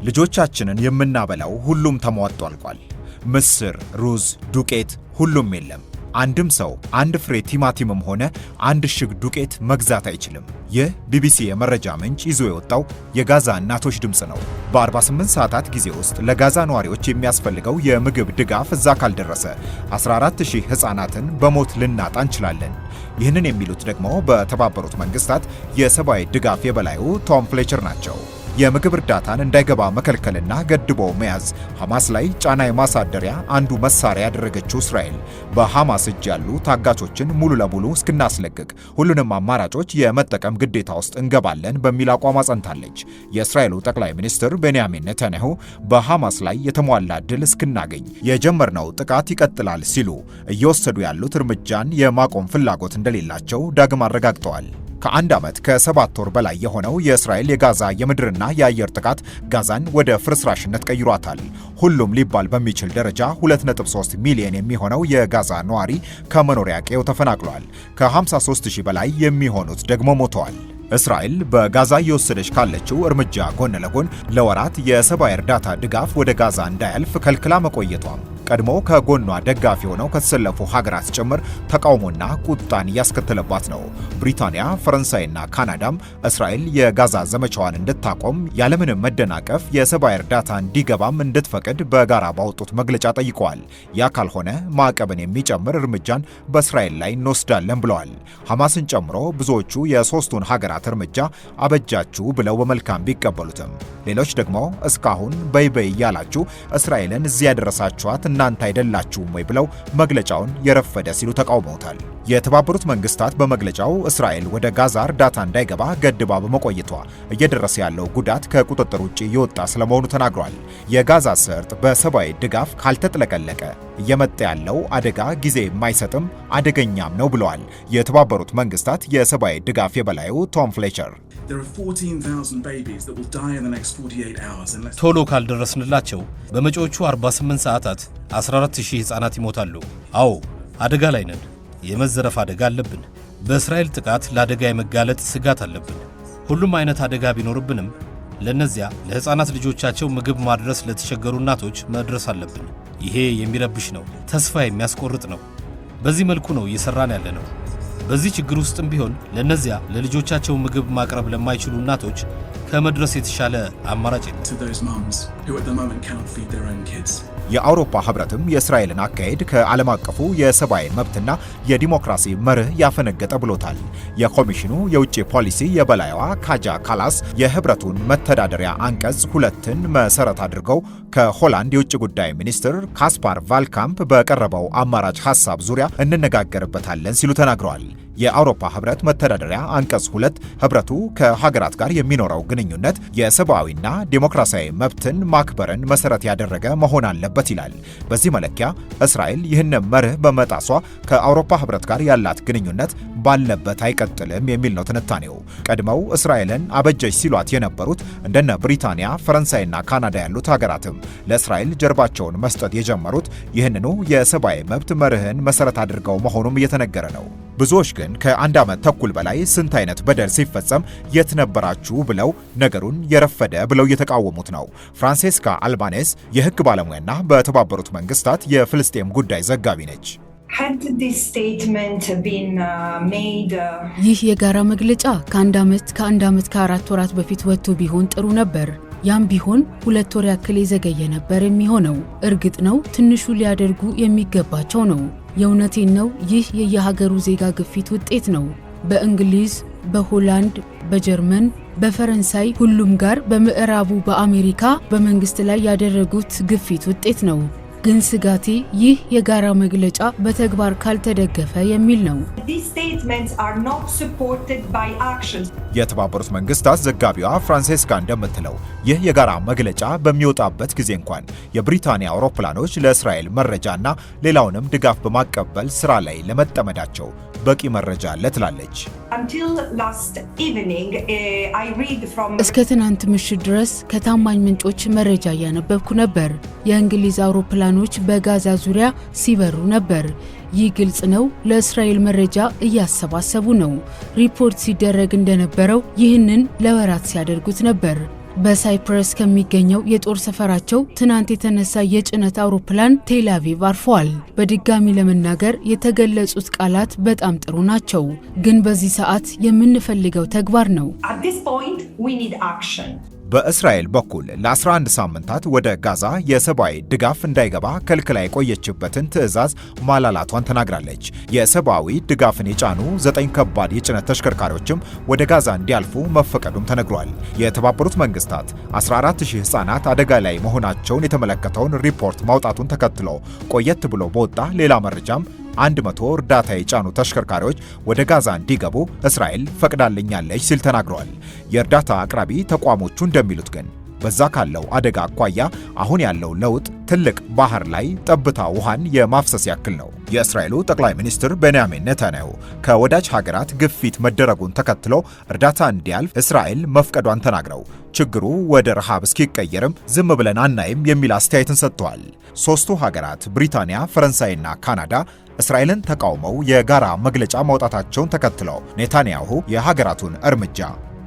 ልጆቻችንን የምናበላው ሁሉም ተሟጦ አልቋል። ምስር፣ ሩዝ፣ ዱቄት ሁሉም የለም። አንድም ሰው አንድ ፍሬ ቲማቲምም ሆነ አንድ እሽግ ዱቄት መግዛት አይችልም። ይህ ቢቢሲ የመረጃ ምንጭ ይዞ የወጣው የጋዛ እናቶች ድምፅ ነው። በ48 ሰዓታት ጊዜ ውስጥ ለጋዛ ነዋሪዎች የሚያስፈልገው የምግብ ድጋፍ እዛ ካልደረሰ 14000 ሕፃናትን በሞት ልናጣ እንችላለን። ይህንን የሚሉት ደግሞ በተባበሩት መንግስታት የሰብአዊ ድጋፍ የበላዩ ቶም ፍሌቸር ናቸው። የምግብ እርዳታን እንዳይገባ መከልከልና ገድቦ መያዝ ሐማስ ላይ ጫና የማሳደሪያ አንዱ መሳሪያ ያደረገችው እስራኤል በሐማስ እጅ ያሉ ታጋቾችን ሙሉ ለሙሉ እስክናስለቅቅ ሁሉንም አማራጮች የመጠቀም ግዴታ ውስጥ እንገባለን በሚል አቋም አጸንታለች። የእስራኤሉ ጠቅላይ ሚኒስትር ቤንያሚን ኔታንያሁ በሐማስ ላይ የተሟላ ድል እስክናገኝ የጀመርነው ጥቃት ይቀጥላል ሲሉ እየወሰዱ ያሉት እርምጃን የማቆም ፍላጎት እንደሌላቸው ዳግም አረጋግጠዋል። ከአንድ ዓመት ከ7 ወር በላይ የሆነው የእስራኤል የጋዛ የምድርና የአየር ጥቃት ጋዛን ወደ ፍርስራሽነት ቀይሯታል። ሁሉም ሊባል በሚችል ደረጃ 2.3 ሚሊዮን የሚሆነው የጋዛ ነዋሪ ከመኖሪያ ቀዬው ተፈናቅሏል። ከ53000 በላይ የሚሆኑት ደግሞ ሞተዋል። እስራኤል በጋዛ እየወሰደች ካለችው እርምጃ ጎን ለጎን ለወራት የሰብአዊ እርዳታ ድጋፍ ወደ ጋዛ እንዳያልፍ ከልክላ መቆየቷም ቀድሞ ከጎኗ ደጋፊ ሆነው ከተሰለፉ ሀገራት ጭምር ተቃውሞና ቁጣን እያስከተለባት ነው። ብሪታንያ፣ ፈረንሳይና ካናዳም እስራኤል የጋዛ ዘመቻዋን እንድታቆም ያለምንም መደናቀፍ የሰብአዊ እርዳታ እንዲገባም እንድትፈቅድ በጋራ ባወጡት መግለጫ ጠይቀዋል። ያ ካልሆነ ማዕቀብን የሚጨምር እርምጃን በእስራኤል ላይ እንወስዳለን ብለዋል። ሐማስን ጨምሮ ብዙዎቹ የሶስቱን ሀገራት እርምጃ አበጃችሁ ብለው በመልካም ቢቀበሉትም ሌሎች ደግሞ እስካሁን በይበይ እያላችሁ እስራኤልን እዚያ ያደረሳችኋት እናንተ አይደላችሁም ወይ ብለው መግለጫውን የረፈደ ሲሉ ተቃውመውታል። የተባበሩት መንግስታት በመግለጫው እስራኤል ወደ ጋዛ እርዳታ እንዳይገባ ገድባ በመቆየቷ እየደረሰ ያለው ጉዳት ከቁጥጥር ውጪ የወጣ ስለመሆኑ ተናግሯል። የጋዛ ሰርጥ በሰብአዊ ድጋፍ ካልተጥለቀለቀ እየመጣ ያለው አደጋ ጊዜ የማይሰጥም አደገኛም ነው ብለዋል። የተባበሩት መንግስታት የሰብአዊ ድጋፍ የበላዩ ቶም ፍሌቸር ቶሎ ካልደረስንላቸው በመጪዎቹ 48 ሰዓታት 14000 ሕፃናት ይሞታሉ። አዎ አደጋ ላይ ነን። የመዘረፍ አደጋ አለብን። በእስራኤል ጥቃት ለአደጋ የመጋለጥ ስጋት አለብን። ሁሉም አይነት አደጋ ቢኖርብንም ለነዚያ ለሕፃናት ልጆቻቸው ምግብ ማድረስ ለተቸገሩ እናቶች መድረስ አለብን። ይሄ የሚረብሽ ነው፣ ተስፋ የሚያስቆርጥ ነው። በዚህ መልኩ ነው እየሰራን ያለ ነው። በዚህ ችግር ውስጥም ቢሆን ለነዚያ ለልጆቻቸው ምግብ ማቅረብ ለማይችሉ እናቶች ከመድረስ የተሻለ አማራጭ የለም። የአውሮፓ ህብረትም የእስራኤልን አካሄድ ከዓለም አቀፉ የሰብአዊ መብትና የዲሞክራሲ መርህ ያፈነገጠ ብሎታል። የኮሚሽኑ የውጭ ፖሊሲ የበላይዋ ካጃ ካላስ የህብረቱን መተዳደሪያ አንቀጽ 2ን መሰረት አድርገው ከሆላንድ የውጭ ጉዳይ ሚኒስትር ካስፓር ቫልካምፕ በቀረበው አማራጭ ሐሳብ ዙሪያ እንነጋገርበታለን ሲሉ ተናግረዋል። የአውሮፓ ህብረት መተዳደሪያ አንቀጽ 2 ህብረቱ ከሀገራት ጋር የሚኖረው ግንኙነት የሰብአዊና ዲሞክራሲያዊ መብትን ማክበርን መሰረት ያደረገ መሆን አለበት ይላል። በዚህ መለኪያ እስራኤል ይህን መርህ በመጣሷ ከአውሮፓ ህብረት ጋር ያላት ግንኙነት ባለበት አይቀጥልም የሚል ነው ትንታኔው። ቀድመው እስራኤልን አበጀች ሲሏት የነበሩት እንደነ ብሪታንያ፣ ፈረንሳይና ካናዳ ያሉት ሀገራትም ለእስራኤል ጀርባቸውን መስጠት የጀመሩት ይህንኑ የሰብአዊ መብት መርህን መሰረት አድርገው መሆኑም እየተነገረ ነው። ብዙዎች ግን ከአንድ ዓመት ተኩል በላይ ስንት አይነት በደል ሲፈጸም የት ነበራችሁ ብለው ነገሩን የረፈደ ብለው እየተቃወሙት ነው። ፍራንሴስካ አልባኔስ የህግ ባለሙያና በተባበሩት መንግስታት የፍልስጤም ጉዳይ ዘጋቢ ነች። ይህ የጋራ መግለጫ ከአንድ ዓመት ከ4 ወራት በፊት ወጥቶ ቢሆን ጥሩ ነበር። ያም ቢሆን 2 ወር ያክል የዘገየ ነበር የሚሆነው። እርግጥ ነው ትንሹ ሊያደርጉ የሚገባቸው ነው። የእውነቴን ነው። ይህ የየሀገሩ ዜጋ ግፊት ውጤት ነው። በእንግሊዝ፣ በሆላንድ፣ በጀርመን፣ በፈረንሳይ ሁሉም ጋር በምዕራቡ በአሜሪካ በመንግስት ላይ ያደረጉት ግፊት ውጤት ነው። ግን ስጋቴ ይህ የጋራ መግለጫ በተግባር ካልተደገፈ የሚል ነው። የተባበሩት መንግስታት ዘጋቢዋ ፍራንሴስካ እንደምትለው ይህ የጋራ መግለጫ በሚወጣበት ጊዜ እንኳን የብሪታንያ አውሮፕላኖች ለእስራኤል መረጃና ሌላውንም ድጋፍ በማቀበል ስራ ላይ ለመጠመዳቸው በቂ መረጃ አለ ትላለች። እስከ ትናንት ምሽት ድረስ ከታማኝ ምንጮች መረጃ እያነበብኩ ነበር። የእንግሊዝ አውሮፕላኖች በጋዛ ዙሪያ ሲበሩ ነበር። ይህ ግልጽ ነው። ለእስራኤል መረጃ እያሰባሰቡ ነው። ሪፖርት ሲደረግ እንደነበረው ይህንን ለወራት ሲያደርጉት ነበር። በሳይፕረስ ከሚገኘው የጦር ሰፈራቸው ትናንት የተነሳ የጭነት አውሮፕላን ቴል አቪቭ አርፏል። በድጋሚ ለመናገር የተገለጹት ቃላት በጣም ጥሩ ናቸው፣ ግን በዚህ ሰዓት የምንፈልገው ተግባር ነው። በእስራኤል በኩል ለ11 ሳምንታት ወደ ጋዛ የሰብአዊ ድጋፍ እንዳይገባ ከልክላ የቆየችበትን ትዕዛዝ ማላላቷን ተናግራለች። የሰብአዊ ድጋፍን የጫኑ 9 ከባድ የጭነት ተሽከርካሪዎችም ወደ ጋዛ እንዲያልፉ መፈቀዱም ተነግሯል። የተባበሩት መንግስታት 14000 ሕፃናት አደጋ ላይ መሆናቸውን የተመለከተውን ሪፖርት ማውጣቱን ተከትሎ ቆየት ብሎ በወጣ ሌላ መረጃም 100 እርዳታ የጫኑ ተሽከርካሪዎች ወደ ጋዛ እንዲገቡ እስራኤል ፈቅዳልኛለች ሲል ተናግሯል። የእርዳታ አቅራቢ ተቋሞቹ እንደሚሉት ግን በዛ ካለው አደጋ አኳያ አሁን ያለው ለውጥ ትልቅ ባህር ላይ ጠብታ ውሃን የማፍሰስ ያክል ነው። የእስራኤሉ ጠቅላይ ሚኒስትር ቤንያሚን ኔታንያሁ ከወዳጅ ሀገራት ግፊት መደረጉን ተከትሎ እርዳታ እንዲያልፍ እስራኤል መፍቀዷን ተናግረው ችግሩ ወደ ረሃብ እስኪቀየርም ዝም ብለን አናይም የሚል አስተያየትን ሰጥተዋል። ሶስቱ ሀገራት ብሪታንያ፣ ፈረንሳይና ካናዳ እስራኤልን ተቃውመው የጋራ መግለጫ ማውጣታቸውን ተከትለው ኔታንያሁ የሀገራቱን እርምጃ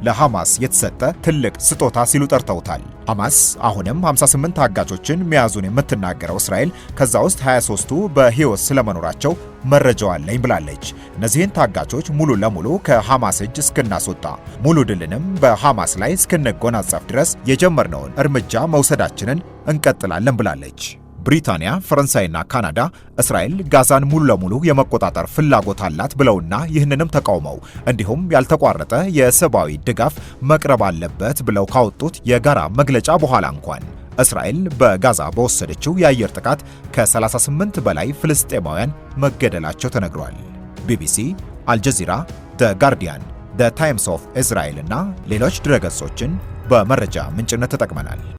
ለሐማስ የተሰጠ ትልቅ ስጦታ ሲሉ ጠርተውታል። ሐማስ አሁንም 58 ታጋቾችን መያዙን የምትናገረው እስራኤል ከዛ ውስጥ 23ቱ በሕይወት ስለመኖራቸው መረጃው አለኝ ብላለች። እነዚህን ታጋቾች ሙሉ ለሙሉ ከሐማስ እጅ እስክናስወጣ ሙሉ ድልንም በሐማስ ላይ እስክንጎናጸፍ ድረስ የጀመርነውን እርምጃ መውሰዳችንን እንቀጥላለን ብላለች። ብሪታንያ፣ ፈረንሳይና ካናዳ እስራኤል ጋዛን ሙሉ ለሙሉ የመቆጣጠር ፍላጎት አላት ብለውና ይህንንም ተቃውመው እንዲሁም ያልተቋረጠ የሰብአዊ ድጋፍ መቅረብ አለበት ብለው ካወጡት የጋራ መግለጫ በኋላ እንኳን እስራኤል በጋዛ በወሰደችው የአየር ጥቃት ከ38 በላይ ፍልስጤማውያን መገደላቸው ተነግሯል። ቢቢሲ፣ አልጀዚራ፣ ደ ጋርዲያን፣ ደ ታይምስ ኦፍ እስራኤል እና ሌሎች ድረገጾችን በመረጃ ምንጭነት ተጠቅመናል።